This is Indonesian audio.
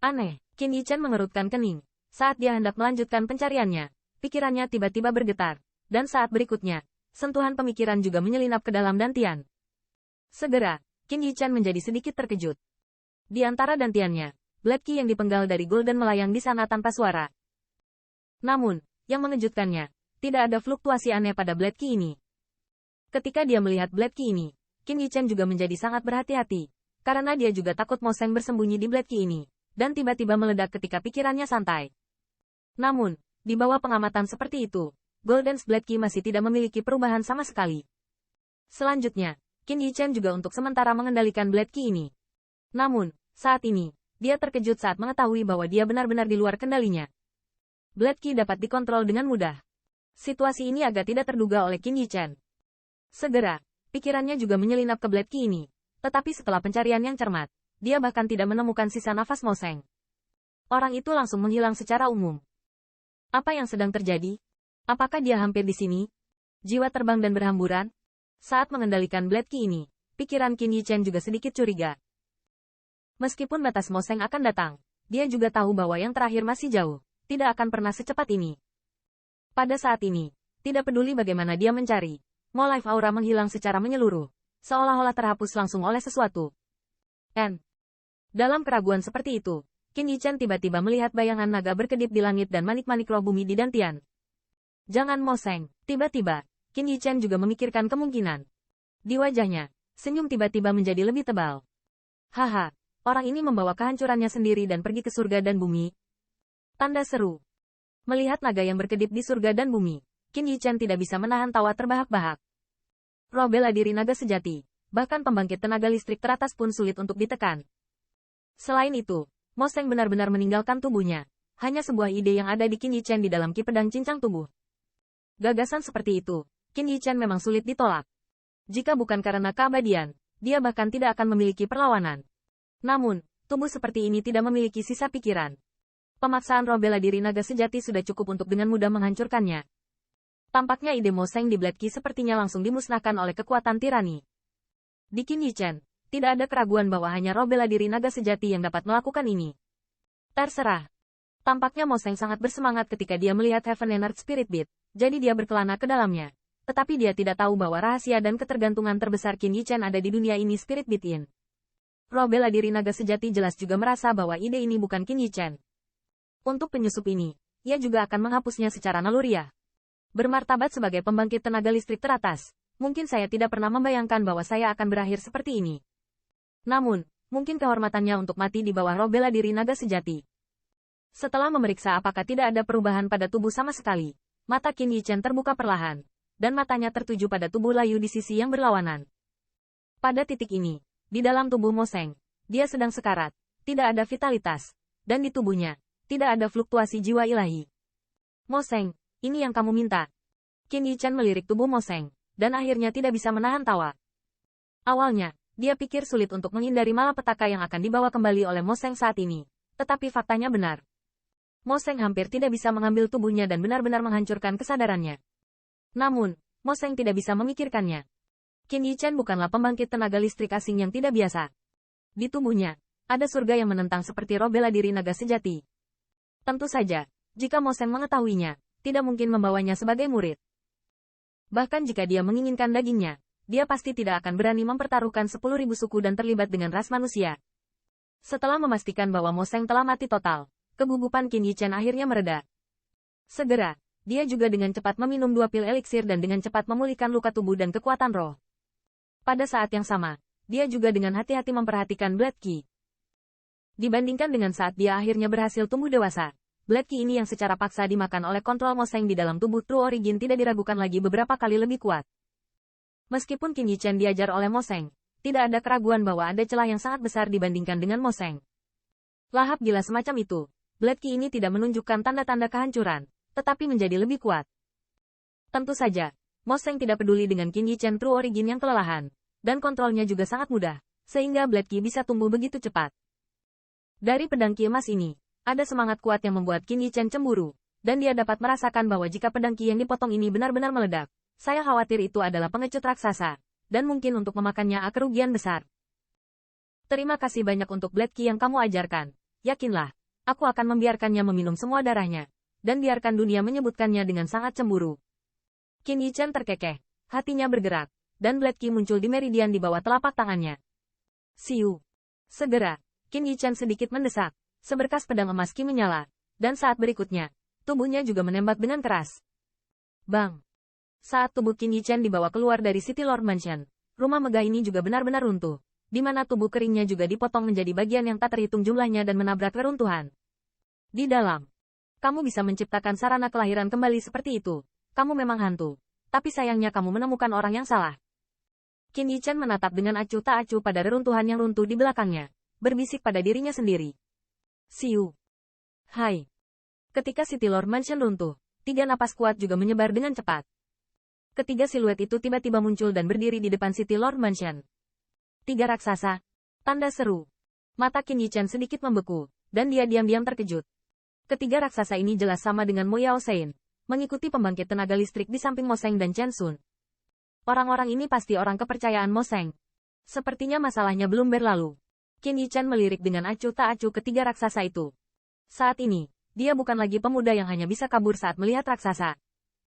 Aneh, Qin Yichen mengerutkan kening. Saat dia hendak melanjutkan pencariannya, pikirannya tiba-tiba bergetar. Dan saat berikutnya, sentuhan pemikiran juga menyelinap ke dalam dantian. Segera, Qin Yichen menjadi sedikit terkejut. Di antara dantiannya, Blade Key yang dipenggal dari Golden melayang di sana tanpa suara. Namun, yang mengejutkannya, tidak ada fluktuasi aneh pada Blade Key ini. Ketika dia melihat Blade Key ini, Qin Yichen juga menjadi sangat berhati-hati, karena dia juga takut Mo Seng bersembunyi di Blade Key ini, dan tiba-tiba meledak ketika pikirannya santai. Namun, di bawah pengamatan seperti itu, Golden's Blade Key masih tidak memiliki perubahan sama sekali. Selanjutnya, Qin Yichen juga untuk sementara mengendalikan Blade Key ini. Namun, saat ini, dia terkejut saat mengetahui bahwa dia benar-benar di luar kendalinya. Blade Key dapat dikontrol dengan mudah. Situasi ini agak tidak terduga oleh Qin Yichen. Segera, pikirannya juga menyelinap ke Blade Key ini. Tetapi setelah pencarian yang cermat, dia bahkan tidak menemukan sisa nafas Mo Seng. Orang itu langsung menghilang secara umum. Apa yang sedang terjadi? Apakah dia hampir di sini? Jiwa terbang dan berhamburan? Saat mengendalikan Blade Key ini, pikiran Qin Yichen juga sedikit curiga. Meskipun batas Mo Seng akan datang, dia juga tahu bahwa yang terakhir masih jauh, tidak akan pernah secepat ini. Pada saat ini, tidak peduli bagaimana dia mencari, Mo Life Aura menghilang secara menyeluruh, seolah-olah terhapus langsung oleh sesuatu. Dalam keraguan seperti itu, Qin Yichen tiba-tiba melihat bayangan naga berkedip di langit dan manik-manik roh bumi di dantian. Jangan Mo Seng, tiba-tiba, Qin Yichen juga memikirkan kemungkinan. Di wajahnya, senyum tiba-tiba menjadi lebih tebal. Haha. Orang ini membawa kehancurannya sendiri dan pergi ke surga dan bumi. Tanda seru. Melihat naga yang berkedip di surga dan bumi, Qin Yichen tidak bisa menahan tawa terbahak-bahak. Roh bela diri naga sejati, bahkan pembangkit tenaga listrik teratas pun sulit untuk ditekan. Selain itu, Mo Seng benar-benar meninggalkan tubuhnya. Hanya sebuah ide yang ada di Qin Yichen di dalam ki pedang cincang tubuh. Gagasan seperti itu, Qin Yichen memang sulit ditolak. Jika bukan karena keabadian, dia bahkan tidak akan memiliki perlawanan. Namun, tubuh seperti ini tidak memiliki sisa pikiran. Pemaksaan roh bela diri naga sejati sudah cukup untuk dengan mudah menghancurkannya. Tampaknya ide Mo Seng di Blade Key sepertinya langsung dimusnahkan oleh kekuatan tirani. Di Qin Yichen, tidak ada keraguan bahwa hanya roh bela diri naga sejati yang dapat melakukan ini. Terserah. Tampaknya Mo Seng sangat bersemangat ketika dia melihat Heaven and Earth Spirit Beat, jadi dia berkelana ke dalamnya. Tetapi dia tidak tahu bahwa rahasia dan ketergantungan terbesar Qin Yichen ada di dunia ini Spirit Beat In. Roh bela diri naga sejati jelas juga merasa bahwa ide ini bukan Qin Yichen. Untuk penyusup ini, ia juga akan menghapusnya secara naluriah. Bermartabat sebagai pembangkit tenaga listrik teratas, mungkin saya tidak pernah membayangkan bahwa saya akan berakhir seperti ini. Namun, mungkin kehormatannya untuk mati di bawah roh bela diri naga sejati. Setelah memeriksa apakah tidak ada perubahan pada tubuh sama sekali, mata Qin Yichen terbuka perlahan, dan matanya tertuju pada tubuh layu di sisi yang berlawanan. Pada titik ini, di dalam tubuh Mo Seng, dia sedang sekarat, tidak ada vitalitas, dan di tubuhnya, tidak ada fluktuasi jiwa ilahi. Mo Seng, ini yang kamu minta. Qin Yichen melirik tubuh Mo Seng, dan akhirnya tidak bisa menahan tawa. Awalnya, dia pikir sulit untuk menghindari malapetaka yang akan dibawa kembali oleh Mo Seng saat ini, tetapi faktanya benar. Mo Seng hampir tidak bisa mengambil tubuhnya dan benar-benar menghancurkan kesadarannya. Namun, Mo Seng tidak bisa memikirkannya. Qin Yichen bukanlah pembangkit tenaga listrik asing yang tidak biasa. Di tubuhnya, ada surga yang menentang seperti roh bela diri naga sejati. Tentu saja, jika Mo Seng mengetahuinya, tidak mungkin membawanya sebagai murid. Bahkan jika dia menginginkan dagingnya, dia pasti tidak akan berani mempertaruhkan 10.000 suku dan terlibat dengan ras manusia. Setelah memastikan bahwa Mo Seng telah mati total, kegugupan Qin Yichen akhirnya mereda. Segera, dia juga dengan cepat meminum 2 pil eliksir dan dengan cepat memulihkan luka tubuh dan kekuatan roh. Pada saat yang sama, dia juga dengan hati-hati memperhatikan Blade Key. Dibandingkan dengan saat dia akhirnya berhasil tumbuh dewasa, Blade Key ini yang secara paksa dimakan oleh kontrol Mo Seng di dalam tubuh True Origin tidak diragukan lagi beberapa kali lebih kuat. Meskipun Qin Yichen diajar oleh Mo Seng, tidak ada keraguan bahwa ada celah yang sangat besar dibandingkan dengan Mo Seng. Lahap gila semacam itu, Blade Key ini tidak menunjukkan tanda-tanda kehancuran, tetapi menjadi lebih kuat. Tentu saja, Mo Seng tidak peduli dengan Qin Yichen True Origin yang kelelahan, dan kontrolnya juga sangat mudah, sehingga Blade Key bisa tumbuh begitu cepat. Dari pedang Ki emas ini, ada semangat kuat yang membuat Qin Yichen cemburu, dan dia dapat merasakan bahwa jika pedang Ki yang dipotong ini benar-benar meledak, saya khawatir itu adalah pengecut raksasa, dan mungkin untuk memakannya kerugian besar. Terima kasih banyak untuk Blade Key yang kamu ajarkan. yakinlah, aku akan membiarkannya meminum semua darahnya, dan biarkan dunia menyebutkannya dengan sangat cemburu. Qin Yichen terkekeh, hatinya bergerak, dan Blade Ki muncul di meridian di bawah telapak tangannya. Siu. Segera, Qin Yichen sedikit mendesak, seberkas pedang emas Qi menyala, dan saat berikutnya, tubuhnya juga menembak dengan keras. Bang! Saat tubuh Qin Yichen dibawa keluar dari City Lord Mansion, rumah megah ini juga benar-benar runtuh, di mana tubuh keringnya juga dipotong menjadi bagian yang tak terhitung jumlahnya dan menabrak reruntuhan. Di dalam, kamu bisa menciptakan sarana kelahiran kembali seperti itu. Kamu memang hantu, tapi sayangnya kamu menemukan orang yang salah. Qin Yichen menatap dengan acuh tak acuh pada reruntuhan yang runtuh di belakangnya, berbisik pada dirinya sendiri. Siu. Hai. Ketika City Lord Mansion runtuh, 3 napas kuat juga menyebar dengan cepat. Ketiga siluet itu tiba-tiba muncul dan berdiri di depan City Lord Mansion. 3 raksasa. Tanda seru. Mata Qin Yichen sedikit membeku, dan dia diam-diam terkejut. Ketiga raksasa ini jelas sama dengan Mo Yao Sein, mengikuti pembangkit tenaga listrik di samping Mo Seng dan Chen Sun. Orang-orang ini pasti orang kepercayaan Mo Seng. Sepertinya masalahnya belum berlalu. Qin Yichen melirik dengan acuh tak acuh ketiga raksasa itu. Saat ini, dia bukan lagi pemuda yang hanya bisa kabur saat melihat raksasa,